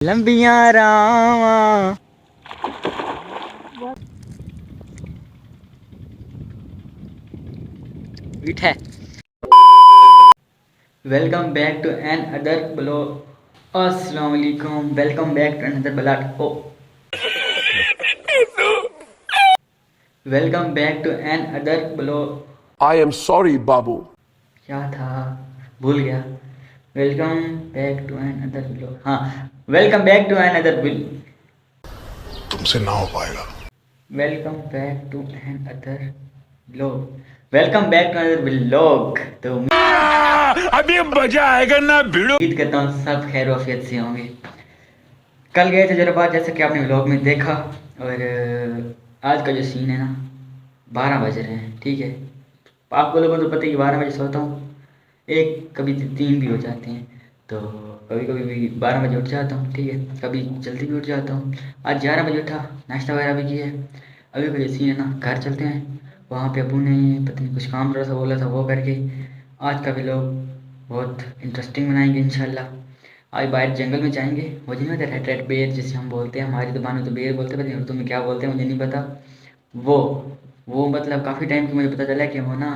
लंबियां रावा है। Welcome back to another blog. अस्सलाम वालेकुम, welcome back to another blog. Welcome back to another blog. I am sorry, Babu. क्या था, भूल गया। Welcome back to another blog. हाँ, welcome back to another blog. तुमसे ना हो पाएगा। Welcome back to another blog. Welcome back to another blog. तो अभी मजा आएगा ना भिड़ो। उम्मीद करता हूँ सब खैर वाफियत से होंगे। कल गए थे जराबाद, जैसे कि आपने व्लॉग में देखा। और आज का जो सीन है ना, 12 बज रहे हैं, ठीक है। आप लोगों को तो पता ही 12 बजे सोता हूँ, एक कभी 3 भी हो जाते हैं। तो कभी कभी भी 12 बजे उठ जाता हूँ, ठीक है। कभी जल्दी भी उठ जाता हूँ। आज 11 बजे उठा, नाश्ता वगैरह भी किया है। अभी का जो सीन है ना, घर चलते हैं। वहाँ पे अबू ने पता नहीं कुछ काम थोड़ा सा बोला था, वो करके आज का व्लॉग बहुत इंटरेस्टिंग बनाएंगे इंशाल्लाह। आज बाहर जंगल में जाएंगे। मुझे नहीं पता, रेड रेड बेर जिसे हम बोलते हैं, हमारी दुकान में तो बेर बोलते हैं, पता नहीं उर्दू में क्या बोलते हैं, मुझे नहीं पता। वो वो मतलब काफ़ी टाइम की मुझे पता चला कि वो ना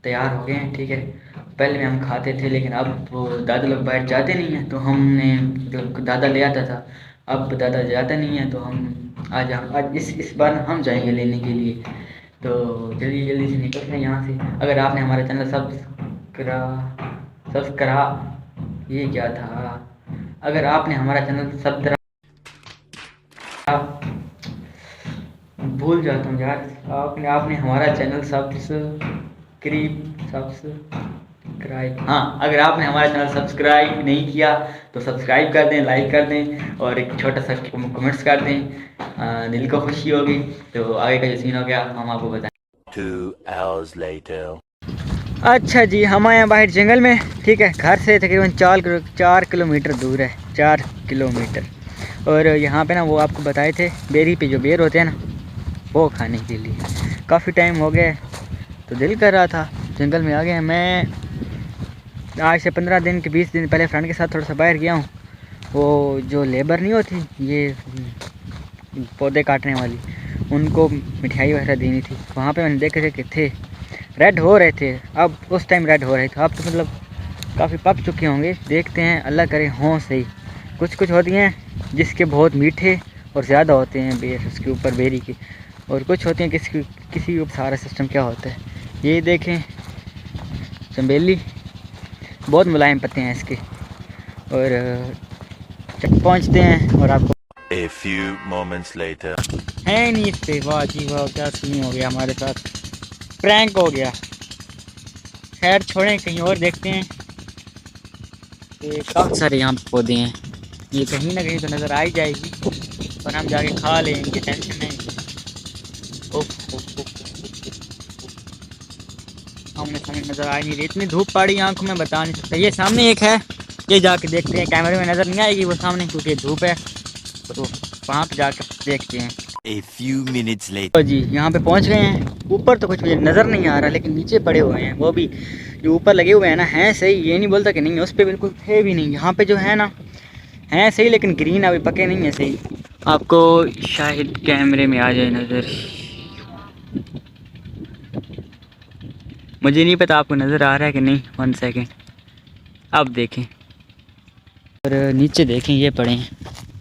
तैयार हो गए हैं, ठीक है। पहले में हम खाते थे, लेकिन अब वो दादा लोग बाहर जाते नहीं हैं, तो हमने जो दादा ले आता था, अब दादा जाता नहीं है, तो हम आज इस बार हम जाएंगे लेने के लिए। तो जल्दी जल्दी से निकलते हैं यहाँ से। अगर आपने हमारा चैनल सब्सक्रा ये क्या था, अगर आपने हमारा चैनल भूल जाता हूँ यार, आपने हमारा चैनल सब्सक्राइब, हाँ, अगर आपने हमारा चैनल सब्सक्राइब नहीं किया तो सब्सक्राइब कर दें, लाइक कर दें और एक छोटा सा कमेंट्स कर दें। दिल को खुशी होगी। तो आगे का जो सीन हो गया हम आपको बताएं। 2 hours later. अच्छा जी, हम आए हैं बाहर जंगल में, ठीक है। घर से तकरीबन 4 किलोमीटर दूर है, 4 किलोमीटर। और यहाँ पे ना वो आपको बताए थे, बेरी पे जो बेर होते हैं ना, वो खाने के लिए काफ़ी टाइम हो गया, तो दिल कर रहा था, जंगल में आ गए हैं। मैं आज से 15 दिन के 20 दिन पहले फ्रेंड के साथ थोड़ा सा बाहर गया हूँ। वो जो लेबर नहीं होती ये पौधे काटने वाली, उनको मिठाई वगैरह देनी थी। वहाँ पे मैंने देखे थे कि थे रेड हो रहे थे, अब उस टाइम रेड हो रहे थे, अब तो मतलब काफ़ी पक चुके होंगे। देखते हैं, अल्लाह करे हों सही। कुछ कुछ होती हैं जिसके बहुत मीठे और ज़्यादा होते हैं बेर उसके ऊपर बेरी के, और कुछ होती हैं किसी के ऊपर सारा सिस्टम क्या होता है। ये देखें, चंबेली बहुत मुलायम पत्ते हैं इसके। और पहुँचते हैं और आपको A few moments later. है नहीं इस पे। वाह जी वाह, क्या सीन हो गया हमारे साथ, प्रैंक हो गया। खैर छोड़ें, कहीं और देखते हैं। ये काफ़ी सारे यहाँ पे पौधे हैं, ये कहीं ना कहीं तो नज़र आ ही जाएगी, और हम जाके खा लेंगे, टेंशन नहीं। आमने सामने नज़र आ नहीं रही, इतनी धूप पड़ी आंखों में बता नहीं सकता। ये सामने एक है, ये जाके देखते हैं। कैमरे में नज़र नहीं आएगी वो सामने, क्योंकि धूप है, तो वहाँ पे जाकर देखते हैं। A few minutes later. तो जी यहाँ पे पहुँच गए हैं। ऊपर तो कुछ मुझे नज़र नहीं आ रहा, लेकिन नीचे पड़े हुए हैं, वो भी जो ऊपर लगे हुए हैं ना, हैं सही, ये नहीं बोलता कि नहीं, उस पर बिल्कुल थे भी नहीं। यहाँ पे जो है ना, हैं सही, लेकिन ग्रीन अभी पके नहीं है सही। आपको शायद कैमरे में आ जाए नज़र, मुझे नहीं पता आपको नज़र आ रहा है कि नहीं। 1 सेकेंड, अब देखें। और नीचे देखें, ये पड़े हैं,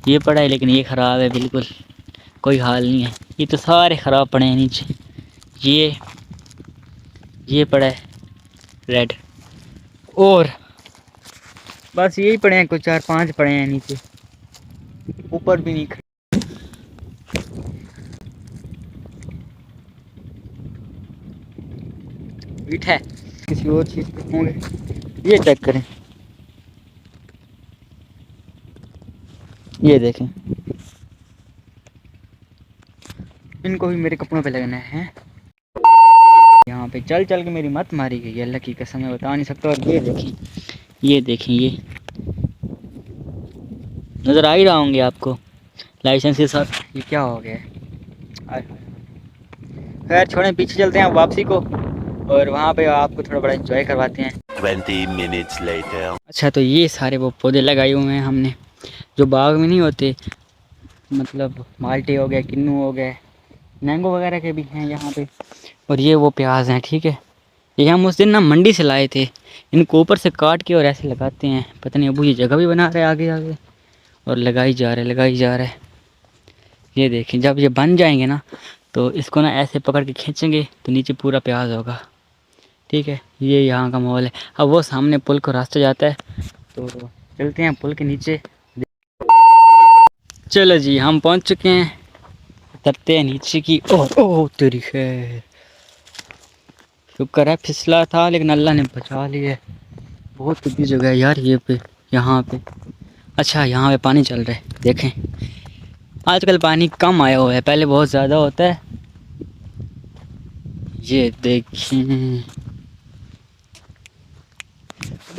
ये पड़ा है, लेकिन ये ख़राब है बिल्कुल, कोई हाल नहीं है। ये तो सारे ख़राब पड़े हैं नीचे। ये पड़ा है रेड, और बस यही पड़े हैं, कुछ 4-5 पड़े हैं नीचे, ऊपर भी नहीं। मीठा है, किसी और चीज़ पे होंगे। ये चेक करें, ये देखें, इनको भी मेरे कपड़ों पे लगना है। यहाँ पे चल चल के मेरी मत मारी गई, अल्लाह की कसम मैं बता नहीं सकता। और ये देखें, ये नज़र आ ही रहा होंगे आपको लाइसेंस के साथ। ये क्या हो गया है। खैर छोड़ें, पीछे चलते हैं वापसी को, और वहाँ पे आपको थोड़ा बड़ा एंजॉय करवाते हैं। 20 minutes later. अच्छा, तो ये सारे वो पौधे लगाए हुए हैं हमने, जो बाग में नहीं होते, मतलब माल्टे हो गए, किन्नू हो गए, मैंगो वगैरह के भी हैं यहाँ पे। और ये वो प्याज हैं, ठीक है। ये हम उस दिन ना मंडी से लाए थे। इनको ऊपर से काट के और ऐसे लगाते हैं, पता नहीं अबू ये जगह भी बना रहे हैं आगे आगे, और लगाई जा रहे लगाई जा रहे। ये देखें, जब ये बन जाएंगे ना तो इसको ना ऐसे पकड़ के खींचेंगे तो नीचे पूरा प्याज होगा, ठीक है। ये यहाँ का माहौल है। अब वो सामने पुल को रास्ता जाता है, तो चलते हैं पुल के नीचे। चलो जी, हम पहुँच चुके हैं, उतरते हैं नीचे की। ओह ओह तेरी खैर, शुक्र है फिसला था लेकिन अल्लाह ने बचा लिया। बहुत खुदी जगह है यार ये पे, यहाँ पे। अच्छा यहाँ पे पानी चल रहा है, देखें। आजकल पानी कम आया हुआ है, पहले बहुत ज़्यादा होता है। ये देखें,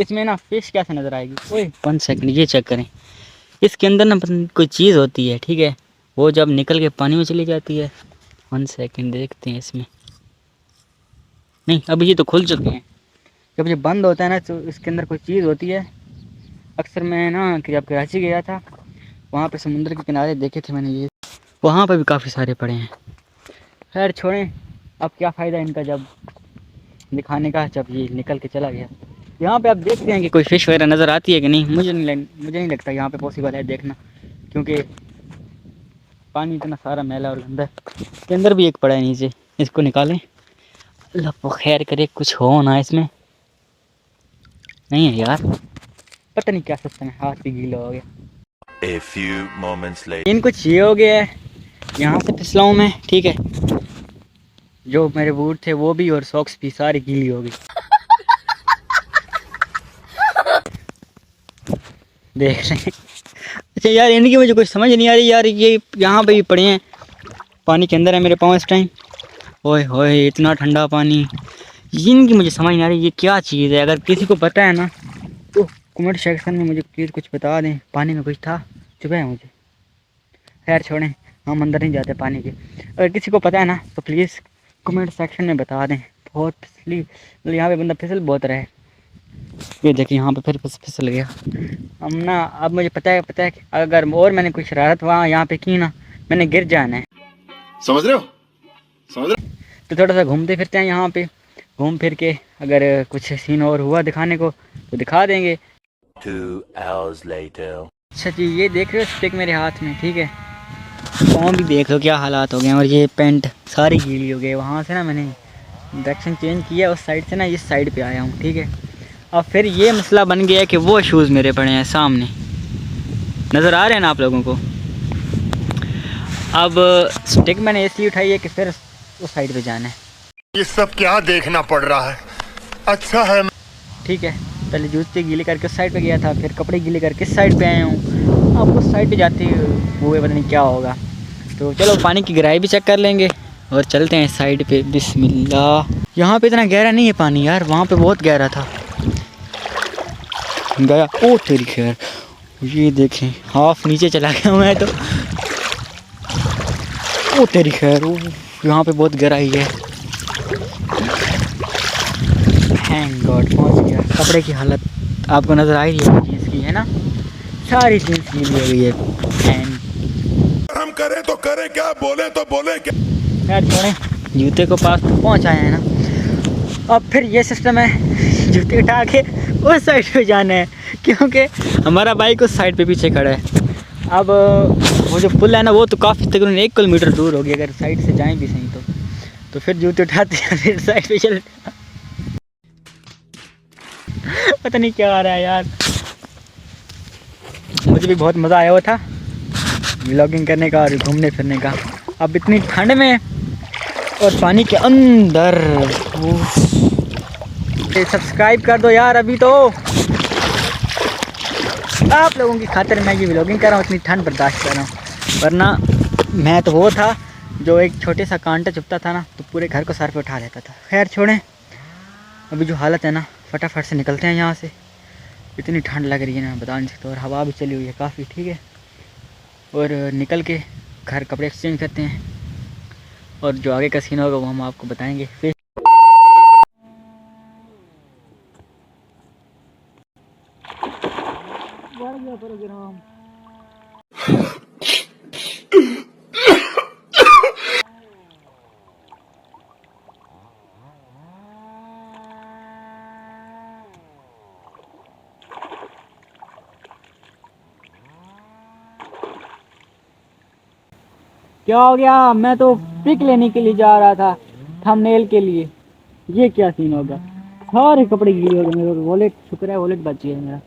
इसमें ना फिश कैसे नज़र आएगी। ओए 1 सेकंड, ये चेक करें। इसके अंदर ना कोई चीज़ होती है, ठीक है। वो जब निकल के पानी में चली जाती है। 1 सेकंड देखते हैं इसमें। नहीं, अभी ये तो खुल चुके हैं। जब ये बंद होता है ना तो इसके अंदर कोई चीज़ होती है। अक्सर मैं ना कि जब कराची गया था, वहाँ पे समुद्र के किनारे देखे थे मैंने ये, वहाँ पे भी काफ़ी सारे पड़े हैं। खैर छोड़ें, अब क्या फ़ायदा इनका जब दिखाने का, जब ये निकल के चला गया। यहाँ पे आप देखते हैं कि कोई फ़िश वगैरह नज़र आती है कि नहीं। मुझे नहीं लगता यहाँ पे पॉसिबल है देखना, क्योंकि पानी इतना सारा मैला और गंदा है। इसके अंदर भी एक पड़ा है नीचे, इसको निकालें। अल्लाह वो खैर करे, कुछ हो ना इसमें। नहीं है यार, पता नहीं क्या सिस्टम है, हाथ भी गीला हो गया। A few moments later. इन कुछ ये हो गया है, यहाँ से फिसला हूँ मैं, ठीक है। जो मेरे बूट थे वो भी, और सॉक्स भी सारी गीली हो गई। देख रहे हैं। अच्छा यार, इनकी मुझे कुछ समझ नहीं आ रही यार। ये यहाँ पे भी पड़े हैं, पानी के अंदर है मेरे पाँव इस टाइम। ओए होए इतना ठंडा पानी। इनकी मुझे समझ नहीं आ रही ये क्या चीज़ है। अगर किसी को पता है ना तो कमेंट सेक्शन में मुझे प्लीज़ कुछ बता दें। पानी में कुछ था, चुभा है मुझे। खैर छोड़ें, हम अंदर नहीं जाते पानी के। अगर किसी को पता है ना तो प्लीज़ कमेंट सेक्शन में बता दें। बहुत फिसली, मतलब यहाँ पे बंदा फिसल बहुत रहा है। ये देखिए यहाँ पे फिर फिसल गया। हम ना, अब मुझे पता है कि अगर और मैंने कोई शरारत वहाँ यहाँ पे की ना, मैंने गिर जाना है। समझ रहे हो? समझ रहे हो? तो थोड़ा सा घूमते फिरते हैं यहाँ पे, घूम फिर के अगर कुछ सीन और हुआ दिखाने को तो दिखा देंगे। 2 hours later. अच्छा जी, ये देख रहे हो स्टिक मेरे हाथ में, ठीक है। पाँव भी देख लो क्या हालात हो गए हैं, और ये पैंट सारी गीली हो गई। वहाँ से ना मैंने डायरेक्शन चेंज किया, उस साइड से ना इस साइड पे आया हूँ, ठीक है। अब फिर ये मसला बन गया है कि वो शूज़ मेरे पड़े हैं सामने, नज़र आ रहे हैं ना आप लोगों को। अब स्टिक मैंने इसलिए उठाई है कि फिर उस साइड पे जाना है। ये सब क्या देखना पड़ रहा है? अच्छा है। ठीक है, पहले जूते गीले करके उस साइड पे गया था, फिर कपड़े गीले करके इस साइड पे आया हूँ। अब उस साइड पे जाते हुए पता नहीं क्या होगा। तो चलो पानी की गहराई भी चेक कर लेंगे और चलते हैं इस साइड पे। बिस्मिल्लाह। यहाँ पे इतना गहरा नहीं है पानी यार, वहाँ पे बहुत गहरा था। गया, ओ तेरी खैर। ये देखें हाफ नीचे चला गया मैं तो। ओ तेरी खैर, यहाँ पे बहुत गहराई है। थैंक गॉड पहुँच गया। कपड़े की हालत आपको नज़र आ रही है जीन्स की, है ना। सारी जीन्स गीली हो गई है। हम करें तो करें क्या, बोले तो बोले क्या। यार छोड़ें, जूते को पास तो पहुँच आए हैं ना। अब फिर ये सिस्टम है, जूते उठा के उस साइड पे जाना है, क्योंकि हमारा बाइक उस साइड पे पीछे खड़ा है। अब वो जो पुल है ना, वो तो काफ़ी तकरीबन 1 किलोमीटर दूर होगी अगर साइड से जाएं भी सही तो फिर जूते उठाते हैं, फिर साइड पे चलते हैं। पता नहीं क्या आ रहा है यार। मुझे भी बहुत मज़ा आया हुआ था व्लॉगिंग करने का और घूमने फिरने का। अब इतनी ठंड में और पानी के अंदर। सब्सक्राइब कर दो यार अभी तो। आप लोगों की खातिर मैं ये व्लॉगिंग कर रहा हूँ, इतनी ठंड बर्दाश्त कर रहा हूँ। वरना मैं तो वो था जो एक छोटे सा कांटा चुभता था ना तो पूरे घर को सर पे उठा लेता था। खैर छोड़ें, अभी जो हालत है ना, फटाफट से निकलते हैं यहाँ से। इतनी ठंड लग रही है ना, बता नहीं सकता। और हवा भी चली हुई है काफ़ी, ठीक है। और निकल के घर कपड़े एक्सचेंज करते हैं, और जो आगे का सीन होगा वो हम आपको बताएंगे। फिर क्या हो गया? मैं तो पिक लेने के लिए जा रहा था, थंबनेल के लिए। ये क्या सीन होगा? सारे कपड़े गीले हो गए मेरे, वॉलेट, शुक्र है वॉलेट बच गया मेरा।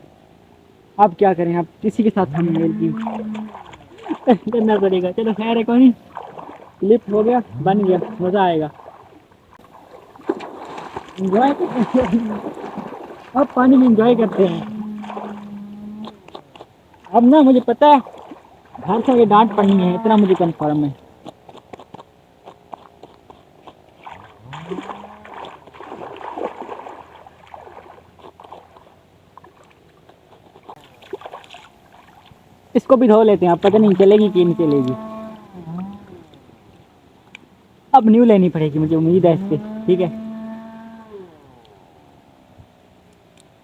अब क्या करें? अब किसी के साथ थंबनेल की करना पड़ेगा। चलो खैर है, कोई नहीं, क्लिप हो गया, बन गया, मज़ा आएगा। एंजॉय करते हैं। अब पानी में एंजॉय करते हैं। अब ना मुझे पता है घर से आगे डांट पड़नी है, इतना मुझे कंफर्म है। इसको भी धो लेते हैं, अब पता नहीं चलेगी कि नहीं चलेगी। अब न्यू लेनी पड़ेगी, मुझे उम्मीद है इससे। ठीक है।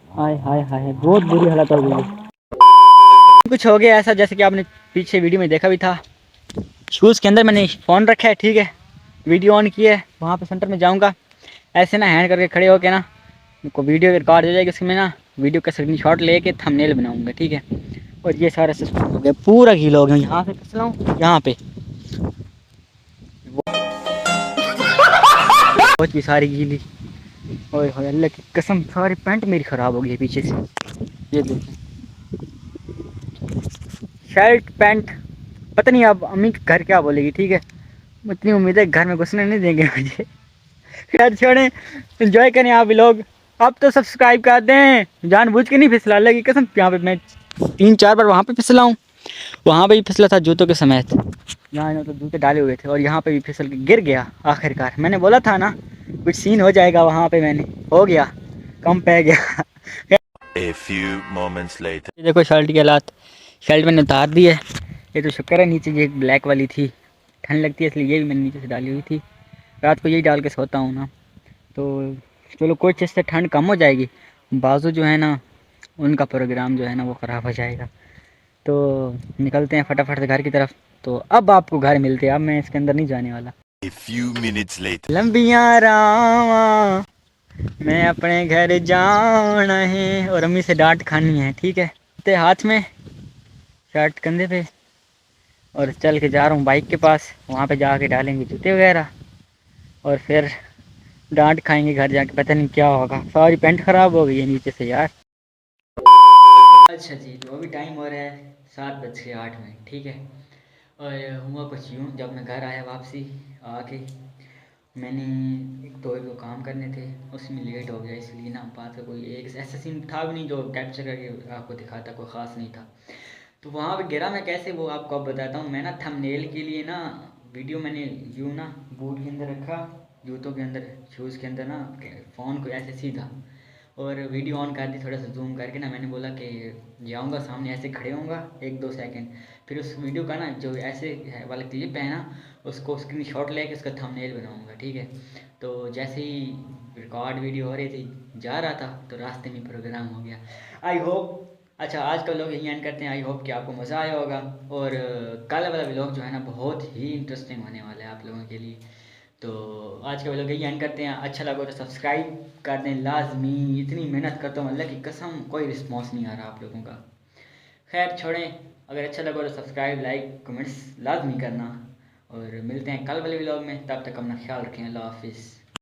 हाय हाय हाय, बहुत बुरी हालत हो गई है। कुछ हो गया ऐसा जैसे कि आपने पीछे वीडियो में देखा भी था। शूज़ के अंदर मैंने फ़ोन रखा है, ठीक है, वीडियो ऑन की है। वहाँ पे सेंटर में जाऊँगा, ऐसे ना हैंड करके खड़े होके ना, को वीडियो रिकॉर्ड हो जाएगी, उसमें ना वीडियो का स्क्रीनशॉट लेके थंबनेल बनाऊँगा, ठीक है। और ये सारा सिस्टम हो गया, पूरा गीला हो गया, यहाँ से फिसला हूँ, यहाँ पे बहुत भी सारी गीली। ओए होए अल्लाह की कसम, सारी पैंट मेरी ख़राब हो गई है पीछे से। ये देखें, शर्ट पैंट, पता नहीं अब अम्मी घर क्या बोलेगी, ठीक है। इतनी उम्मीद है घर में घुसने नहीं देंगे मुझे। खैर छोड़ें, एंजॉय करें आप लोग। आप तो सब्सक्राइब कर दें, जानबूझ के नहीं फिसला, अल्लाह की कसम। यहाँ पे मैं 3-4 बार वहाँ पे फिसला हूँ, वहाँ पे भी फिसला था जूतों के समेत। यहाँ तो जूते डाले हुए थे और यहाँ पे भी फिसल के गिर गया। आखिरकार मैंने बोला था ना कुछ सीन हो जाएगा, वहाँ पे मैंने हो गया, कम पै गया। A few moments later. ये देखो शर्ट की हालात, शर्ट मैंने उतार दी है। ये तो शुक्र है नीचे ये ब्लैक वाली थी, ठंड लगती है इसलिए ये भी मैंने नीचे से डाली हुई थी। रात को यही डाल के सोता हूँ ना, तो चलो कुछ इससे ठंड कम हो जाएगी। बाजू जो है ना, उनका प्रोग्राम जो है ना वो ख़राब हो जाएगा। तो निकलते हैं फटाफट से घर की तरफ। तो अब आपको घर मिलते हैं, अब मैं इसके अंदर नहीं जाने वाला। A few minutes later. लंबियाँ रावां मैं अपने घर जाना है, और अम्मी से डांट खानी है, ठीक है। ते हाथ में, शर्ट कंधे पे, और चल के जा रहा हूँ बाइक के पास। वहाँ पे जाके डालेंगे जूते वगैरह और फिर डांट खाएंगे घर जाके, पता नहीं क्या होगा। सारी पैंट ख़राब हो गई है नीचे से यार। अच्छा जी, तो अभी टाइम हो रहा है 7:08, ठीक है। और हुआ कुछ यूँ, जब मैं घर आया वापसी आके, मैंने एक दो काम करने थे, उसमें लेट हो गया, इसलिए ना बात का कोई एक ऐसा सीन था भी नहीं जो कैप्चर करके आपको दिखाता, कोई ख़ास नहीं था। तो वहाँ पे गिरा मैं कैसे, वो आपको अब बताता हूँ। मैं ना थंबनेल के लिए ना वीडियो मैंने यूँ ना बूट के अंदर रखा, जूतों के अंदर, शूज़ के अंदर ना, फ़ोन को ऐसे सीधा, और वीडियो ऑन कर दी, थोड़ा सा जूम करके ना। मैंने बोला कि जाऊँगा सामने, ऐसे खड़े होऊंगा 1-2 सेकंड, फिर उस वीडियो का ना जो ऐसे वाला क्लिप है ना, उसको स्क्रीनशॉट लेके उसका थंबनेल बनाऊँगा, ठीक है। तो जैसे ही रिकॉर्ड वीडियो हो रही थी, जा रहा था, तो रास्ते में प्रोग्राम हो गया। आई होप, अच्छा आज का व्लॉग यहीं एंड करते हैं। आई होप कि आपको मज़ा आया होगा, और कल वाला व्लॉग जो है ना बहुत ही इंटरेस्टिंग होने वाला है आप लोगों के लिए। तो आज का व्लॉग यही एंड करते हैं। अच्छा लगा तो सब्सक्राइब कर दें लाजमी, इतनी मेहनत करता हूँ अल्लाह की कसम, कोई रिस्पॉन्स नहीं आ रहा आप लोगों का। खैर छोड़ें, अगर अच्छा लगा तो सब्सक्राइब, लाइक, कमेंट्स लाजमी करना, और मिलते हैं कल वाले व्लॉग में। तब तक अपना ख्याल रखें, अल्लाह हाफिज़।